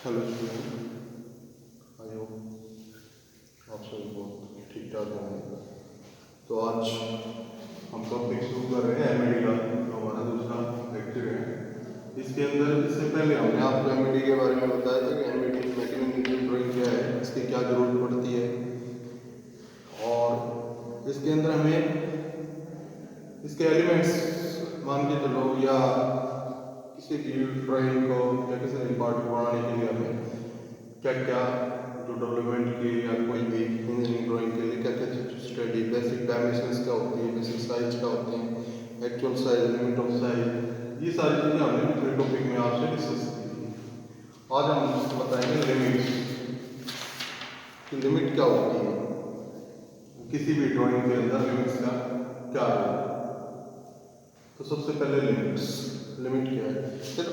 Hello student, I hope आप सभी बहुत ठीक ठाक होंगे। तो आज हम टॉपिक शुरू कर रहे हैं एमईडी का, जो हमारा दूसरा लेक्चर है। इसके अंदर इससे पहले हमने आपको एमईडी के बारे में बताया था कि एमईडी मैकेनिकल ड्राइंग क्या है, इसकी क्या ज़रूरत पड़ती है, और इसके अंदर हमें इसके एलिमेंट्स मान के चलो, या किसी भी ड्राइंग को या किसी भी पार्ट को बनाने के लिए हमें क्या क्या जो डेवलपमेंट की या कोई भी इंजीनियरिंग ड्राइंग के लिए क्या क्या स्टडी, बेसिक डायमेंशंस क्या होती है, बेसिक साइज क्या होते हैं, actual size, limit of size, ये सारी चीज़ें हमने पिछले टॉपिक में आपसे डिस्कस की थी। आज हम आपको बताएंगे लिमिट्स कि लिमिट क्या होती है, किसी भी ड्राइंग के अंदर लिमिट्स का क्या है। तो सबसे पहले लिमिट क्या है?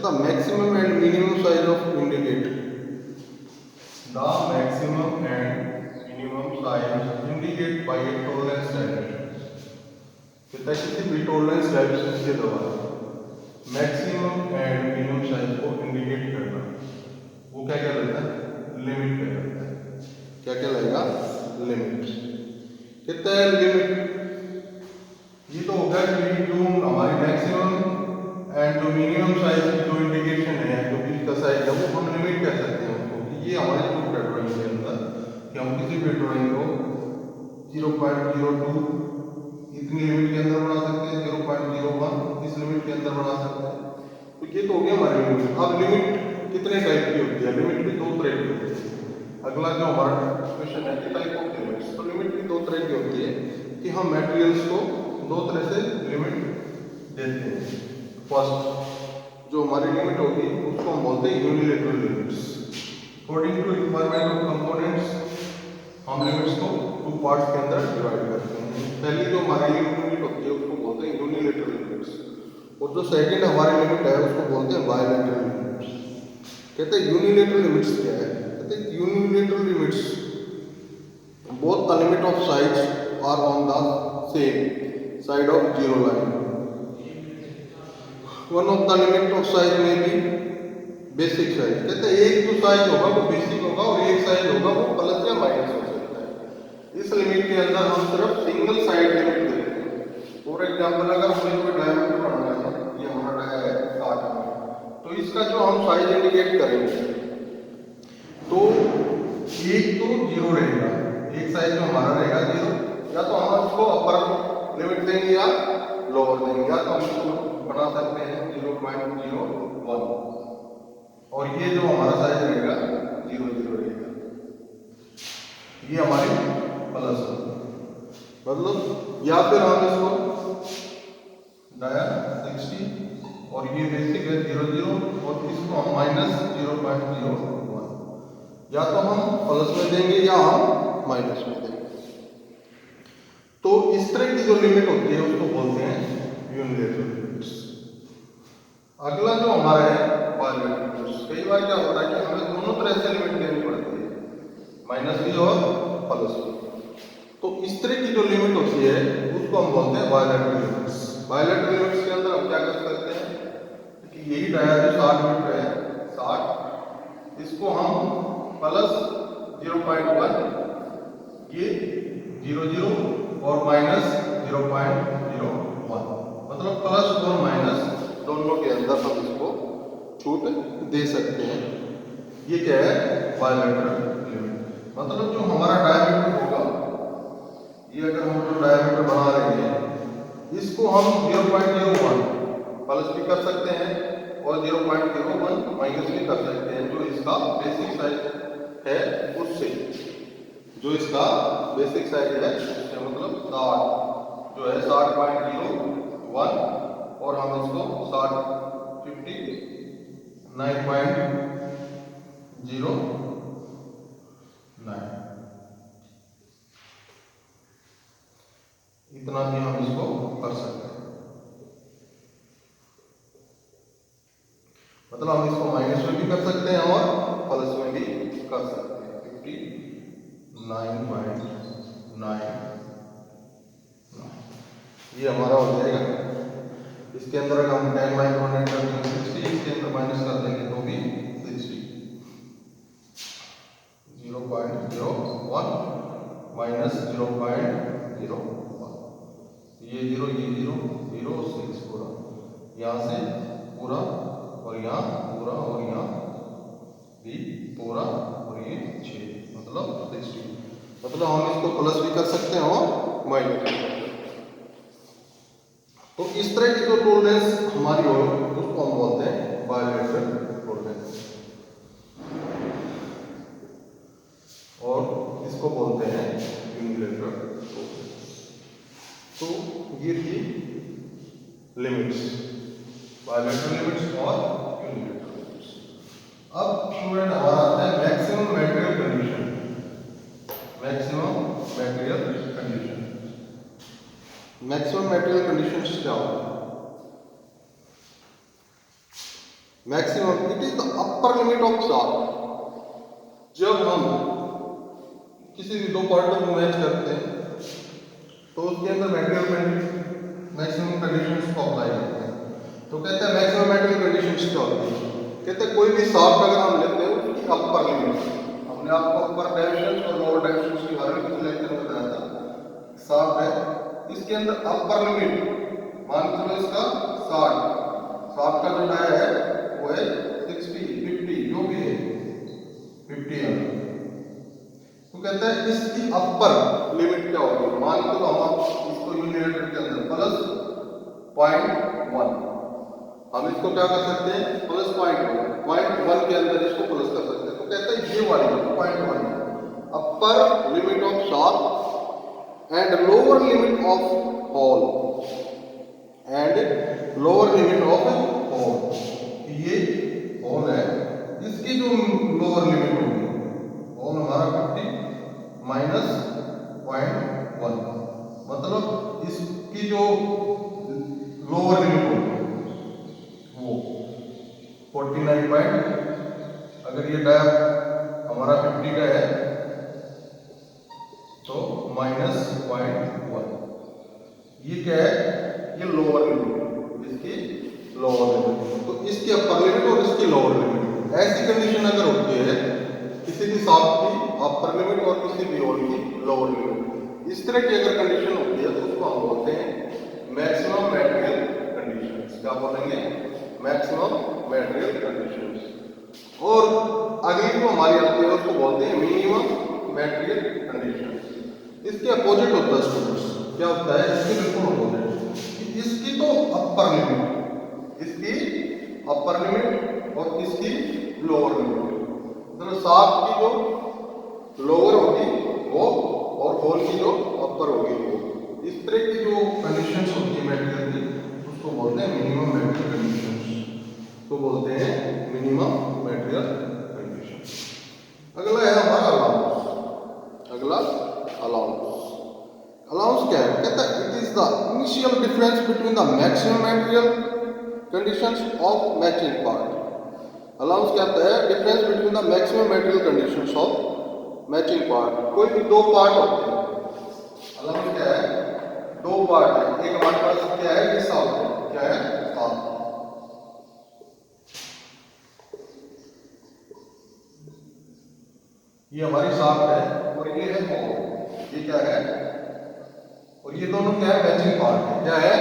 The maximum and minimum size of indicator, the maximum and minimum size indicate bye A tolerance dimension. कहता है किसी भी टॉलरेंस डायमेंशन के द्वारा मैक्सिमम एंड मिनिमम साइज को इंडिकेट करना, वो क्या कहलाता है? लिमिट कहलाता है। क्या कहलाएगा? लिमिट। कहता है लिमिट ये तो होगा कि जो हमारी मैक्सिमम एंड जो मिनिमम साइज की जो इंडिकेशन है, जो भी इसका साइज है, वो हम लिमिट कह सकते हैं उसको, कि ये हमारे जो ड्राइंग के अंदर कि हम किसी भी ड्राइंग को 0.02 इतनी लिमिट के अंदर बना सकते हैं, 0.01 इस लिमिट के अंदर बना सकते हैं। तो ये तो हो गया हमारी लिमिट। अब लिमिट कितने टाइप की होती है? लिमिट भी दो तरह की होती है। अगला जो हमारा क्वेश्चन है कि टाइप ऑफ लिमिट्स, तो लिमिट भी दो तरह की होती है कि हम मटेरियल्स को दो तरह से लिमिट देते हैं। फर्स्ट जो हमारी लिमिट होगी उसको हम बोलते हैं unilateral limits. According to requirement of components हम लिमिट्स को टू पार्ट्स के अंदर डिवाइड करते हैं। पहली जो हमारी लिमिट होती है उसको बोलते हैं यूनिलैटरल लिमिट्स, और जो सेकंड हमारी लिमिट है उसको बोलते हैं बायलैटरल लिमिट्स। कहते हैं यूनिलैटरल लिमिट्स क्या है? कहते हैं unilateral limits both the limit of size are on the same side of zero line. One of the limit of size में भी बेसिक साइज। कहते हैं एक जो साइज होगा वो बेसिक होगा और एक साइज होगा वो प्लस या माइनस हो सकता है। इस लिमिट के अंदर हम सिर्फ सिंगल साइड लिमिट देते हैं। फॉर एग्जाम्पल अगर हमें कोई डायमीटर बनाना है, ये हमारा डाया है 60 में, तो इसका जो हम साइज इंडिकेट करेंगे तो एक तो जीरो रहेगा, एक साइज जो हमारा रहेगा जीरो, या तो हम उसको अपर लिमिट देंगे या लोअर देंगे, या तो हम इसको बना सकते हैं 0.01, और ये जो हमारा साइज रहेगा 0.0 रहेगा, ये हमारी प्लस मतलब, या फिर हम इसको डाया 60 और ये बेसिक है 0.0 और इसको हम माइनस 0.01, या तो हम प्लस में देंगे या हम माइनस में देंगे। तो इस तरह की जो लिमिट होती है उसको बोलते हैं यूनिलैटरल लिमिट्स। अगला जो हमारा है बायलैटरल लिमिट्स। कई बार क्या होता है कि हमें दोनों तरह से लिमिट देनी पड़ती है, माइनस भी और प्लस भी। तो इस तरह की जो लिमिट होती है उसको हम बोलते हैं बायलैटरल लिमिट्स। बायलैटरल लिमिट्स के अंदर हम क्या कर सकते हैं कि यही डाया जो 60 मीटर है 60, इसको हम प्लस 0.1, ये 0.0 और माइनस 0.01, मतलब प्लस और माइनस दोनों के अंदर हम इसको छूट दे सकते हैं। ये क्या है? Bilateral limit. मतलब जो हमारा डायमीटर होगा, ये अगर हम जो डायमीटर बना रहे हैं इसको हम 0.01 प्लस भी कर सकते हैं और 0.01 माइनस भी कर सकते हैं, जो इसका बेसिक साइज है उससे, जो इसका बेसिक साइज है उससे, मतलब 60 जो है 60.01, और हम इसको 59.09 इतना भी हम इसको कर सकते हैं। मतलब हम इसको माइनस में भी कर सकते हैं और प्लस में भी कर सकते हैं। 59.9 ये हमारा हो जाएगा। इसके अंदर अगर हम 10 माइक्रोन ऐड कर देंगे 60, इसके अंदर माइनस कर देंगे तो भी 60। 0.01, ये 0 0 6 पूरा, यहाँ से पूरा और यहाँ पूरा और यहाँ भी पूरा और ये 6 मतलब 60, मतलब हम इसको प्लस भी कर सकते हैं और माइनस। तो इस तरह की जो टोलरेंस हमारी हो उसको हम बोलते हैं बायलैटरल टोलरेंस, और इसको बोलते हैं यूनिलैटरल टोलरेंस। तो ये थी लिमिट्स, बायलैटरल लिमिट्स और यूनिलैटरल लिमिट्स। अब स्टूडेंट हमारा आता है maximum material condition. Maximum material condition, maximum material conditions क्या होता है? Maximum it is the upper limit of charge. जब हम किसी भी दो पार्टों को मैच करते हैं तो उसके अंदर मैक्सिमम कंडीशंस को अप्लाई करते हैं। तो कहते हैं मैक्सिमम मटेरियल कंडीशंस क्या होती है? कहते हैं कोई भी शाफ्ट अगर हम लेते हैं उसकी अपर लिमिट, हमने आपको अपर डायमेंशन और लोअर डायमेंशन के बारे में कुछ लेक्चर में बताया था। शाफ्ट है, इसके अंदर अपर लिमिट मान के चलो इसका 60, शाफ्ट का जो डाया है वो है 60 50 जो भी है 50 है। तो कहते हैं इसकी अपर लिमिट क्या होगी? मान के चलो हम इसको यूनिलैटरल के अंदर प्लस 0.1, हम इसको क्या कर सकते हैं प्लस 0.1 के अंदर इसको प्लस कर सकते हैं। तो कहते हैं ये वाली 0.1 upper limit of shaft and lower limit of hole and lower limit of hole, ये hole है, इसकी जो lower limit होगी hole हमारा 50 माइनस 0.1, मतलब इसकी जो lower limit होगी वो 49 अगर ये डाया हमारा 50 का है तो -0.1, ये क्या है? ये लोअर लिमिट, इसकी लोअर लिमिट। तो इसकी अपर लिमिट और इसकी लोअर लिमिट, ऐसी कंडीशन अगर होती है किसी भी शाफ्ट की अपर लिमिट और किसी भी होल की लोअर लिमिट, इस तरह की अगर कंडीशन होती है तो उसको हम बोलते हैं मैक्सिमम मटेरियल कंडीशंस। क्या बोलेंगे? Maximum material conditions. और अगली जो हमारी आती है उसको बोलते हैं मिनिमम मटेरियल कंडीशंस। इसके अपोजिट होता है स्टूडेंट्स, क्या होता है? इसके बिल्कुल अपोजिट, इसकी तो अपर लिमिट, इसकी अपर लिमिट और इसकी लोअर लिमिट, मतलब शाफ्ट की जो लोअर होगी वो और होल की जो अपर होगी वो, इस तरह की जो कंडीशंस होती है मटेरियल की उसको बोलते हैं मिनिमम मटेरियल कंडीशंस, तो बोलते हैं मिनिमम मटेरियल कंडीशंस। अगला है हमारा अलाउंस। अगला अलाउंस क्या है? कहता है it is the initial difference between the maximum material conditions of matching part. Allowance क्या होता है? Difference between the maximum material conditions of matching part. कोई भी दो पार्ट होते हैं, अलाउंस क्या है? दो पार्ट है, एक हमारे पास क्या है? ये शाफ्ट है, क्या है? शाफ्ट। ये हमारी शाफ्ट है और ये है होल, ये क्या है? और ये दोनों क्या है? मैचिंग पार्ट है। क्या है?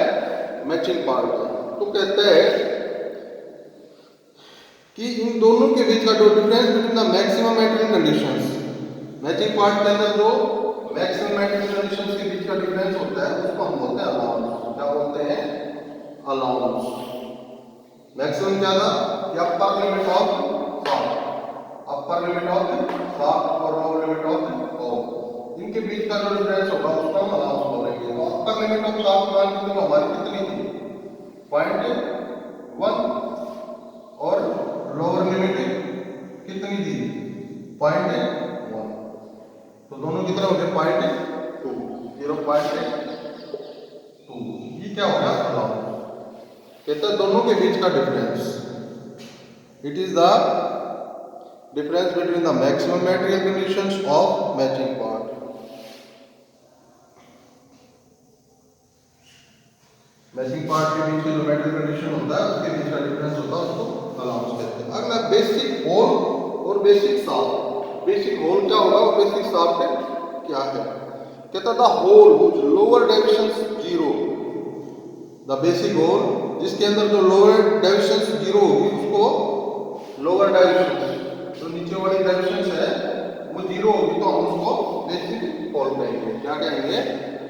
मैचिंग पार्ट है। तो कहते हैं कि इन दोनों के बीच का जो difference between the maximum material conditions, matching part के अंदर जो मैक्सिमम मटेरियल कंडीशंस के बीच का डिफरेंस होता है उसको हम बोलते हैं अलाउंस। क्या बोलते हैं? अलाउंस। मैक्सिमम क्या था? कि upper limit of shaft, upper limit of shaft और लोअर लिमिट ऑफ होल, इनके बीच का जो डिफरेंस होगा उसको हम अलाउंस बोलेंगे। तो अपर लिमिट ऑफ शाफ्ट मान के चलो हमारी कितनी थी? 0.1 और लोअर लिमिट कितनी थी? 0.1, तो दोनों कितना हो गया? 0.2। ये क्या हो गया? अलाउंस। कहते हैं दोनों के बीच का difference, it is the difference between the maximum material conditions of matching part. Matching part के बीच जो मेटल कंडीशन होता है उसके बीच का डिफरेंस होता है उसको अलाउंस कहते हैं। अगला बेसिक होल और बेसिक शाफ्ट। बेसिक होल क्या होगा और बेसिक शाफ्ट क्या है? कहता था hole lower deviations zero, the basic hole जिसके अंदर जो लोअर डेविएशंस जीरो होगी उसको लोअर डेविएशंस, जो नीचे वाली डेविएशंस है वो जीरो होगी तो हम उसको बेसिक होल कहेंगे। क्या कहेंगे?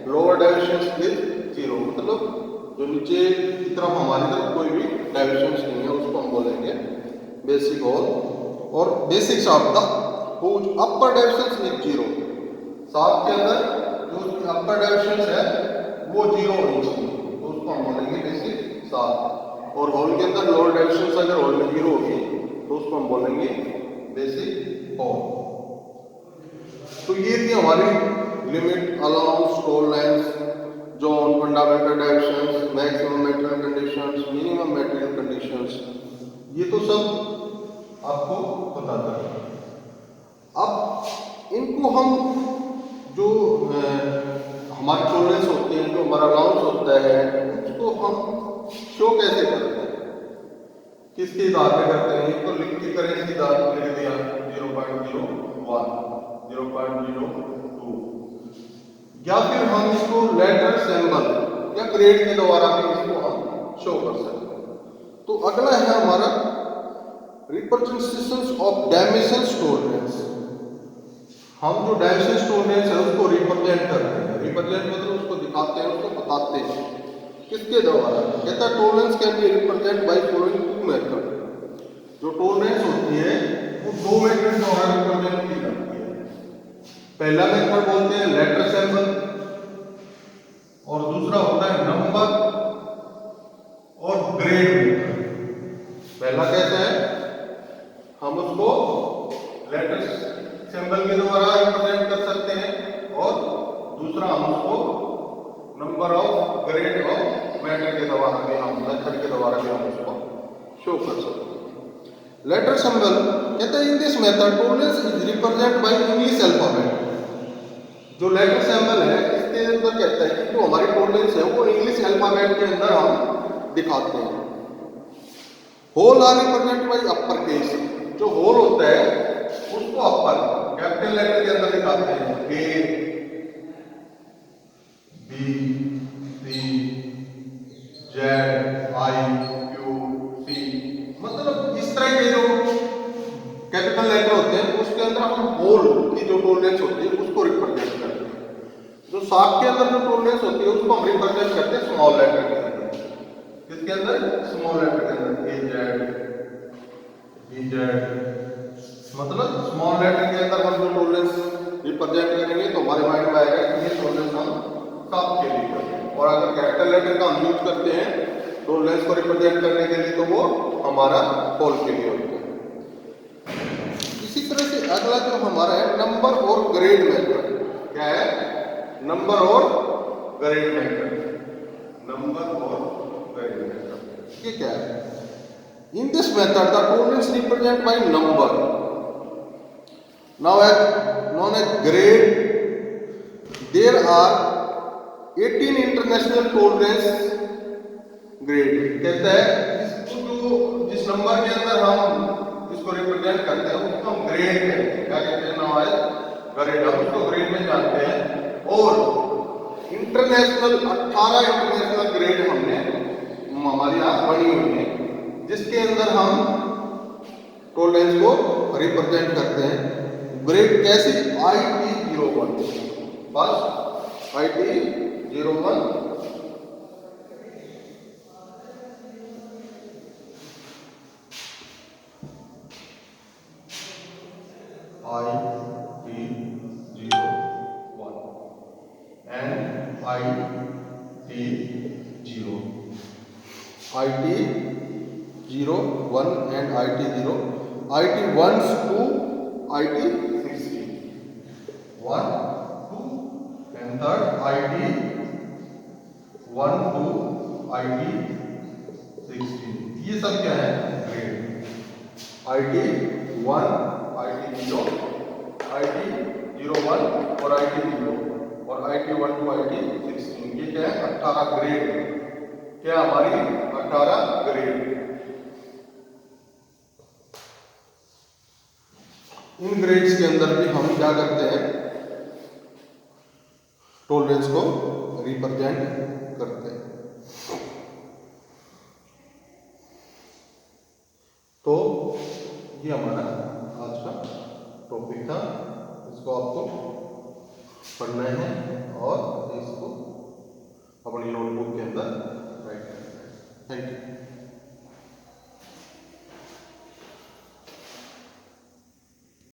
लोअर डेविएशंस इज जीरो, मतलब जो नीचे की तरफ हमारी तरफ कोई भी डेविएशंस नहीं है उसको हम बोलेंगे बेसिक होल। और बेसिक शाफ्ट था whose upper deviations is zero, shaft के अंदर जो अपर डेविएशंस है वो जीरो होनी चाहिए तो उसको हम बोलेंगे बेसिक शाफ्ट। और होल के अंदर लोअर डेविएशंस अगर होल में जीरो होगी तो उसको हम बोलेंगे बेसिक होल। तो ये थी हमारी limit, allowance, tolerance, zone, fundamental deviations, maximum material conditions, minimum material conditions, ये तो सब आपको बताता है। अब इनको हम जो हमारे टॉलरेंस होते हैं, जो हमारा अलाउंस होता है, उसको हम शो कैसे करते हैं, किसके आधार पे करते हैं? एक तो लिख के करें, सीधा लिख दिया 0.01, 0.02, या फिर हम इसको लेटर सिंबल या ग्रेड के द्वारा भी इसको हम शो कर सकते हैं। तो अगला है हमारा रिप्रेजेंटेशंस ऑफ डायमेंशंस टॉलरेंस। हम जो डायमेंशंस टॉलरेंस है उसको रिप्रेजेंट करते हैं, रिप्रेजेंट मतलब उसको दिखाते हैं, उसको बताते हैं किसके द्वारा? कहता है tolerance can be represent by following two method. जो टॉलरेंस होती है वो दो मेथड द्वारा रिप्रेजेंट की जाती है। पहला मेथड बोलते हैं लेटर सिंबल और दूसरा होता है नंबर और ग्रेड मेथड। पहला कैसा है? हम उसको लेटर सिंबल के द्वारा रिप्रेजेंट कर सकते हैं और दूसरा हम उसको number of grade of matter के द्वारा भी हम मेथड के द्वारा भी हम उसको शो कर सकते हैं। लेटर सिंबल कहते हैं इन this method tolerance is represent by English alphabet. जो लेटर सिंबल है इसके अंदर कहता है कि जो हमारी टॉलरेंस है वो इंग्लिश अल्फाबेट के अंदर हम दिखाते हैं। Hole are represent by upper case, जो होल होता है उसको अपर कैपिटल लेटर के अंदर दिखाते हैं, A B C Z I Q C, मतलब इस तरह के जो कैपिटल लेटर होते हैं उसके अंदर हम होल की जो टॉलरेंस होती है उसको रिप्रेजेंट करते हैं। जो शार्प के अंदर जो टॉलरेंस होती है उसको हम रिप्रेजेंट करते हैं स्मॉल लेटर के अंदर। किसके अंदर? स्मॉल लेटर के अंदर, ए जेड बी जेड, मतलब स्मॉल लेटर के अंदर हम जो टॉलरेंस रिप्रेजेंट करेंगे तो हमारे माइंड में आएगा कि ये टॉलरेंस हम शार्प के लिए करते हैं। और अगर कैपिटल लेटर का हम यूज करते हैं टॉलरेंस को रिप्रेजेंट करने के लिए तो वो हमारा होल के लिए होता है। इसी तरह से अगला जो हमारा है नंबर और ग्रेड मेथड। क्या है? नंबर और ग्रेड मेथड। नंबर और ग्रेड मेथड ये क्या है? In this method the tolerance represent by number now as known as grade. There are 18 international tolerance grade. कहता है इसको जो जिस नंबर के अंदर हम इसको रिप्रेजेंट करते हैं उसको हम ग्रेड कहते हैं। क्या कहते हैं? नाउ एज ग्रेड, हम उसको ग्रेड में जानते हैं। और इंटरनेशनल 18 इंटरनेशनल ग्रेड हमने हमारी यहाँ बनी हुई है जिसके अंदर हम टॉलरेंस को रिप्रेजेंट करते हैं। ग्रेड कैसे? IT01, बस IT01, and IT01 and IT1 to IT16, 1 2 and third IT1 to IT16, ये सब क्या है? ग्रेड। IT1, IT0, IT01 और IT0 और IT1 to IT16, ये क्या है? 18 ग्रेड। क्या हमारी 18 ग्रेड। इन ग्रेड्स के अंदर भी हम क्या करते हैं? टॉलरेंस को रिप्रेजेंट करते हैं। तो ये हमारा आज का टॉपिक था, इसको आपको पढ़ना है और इसको अपनी नोटबुक के अंदर राइट करना है। Thank you.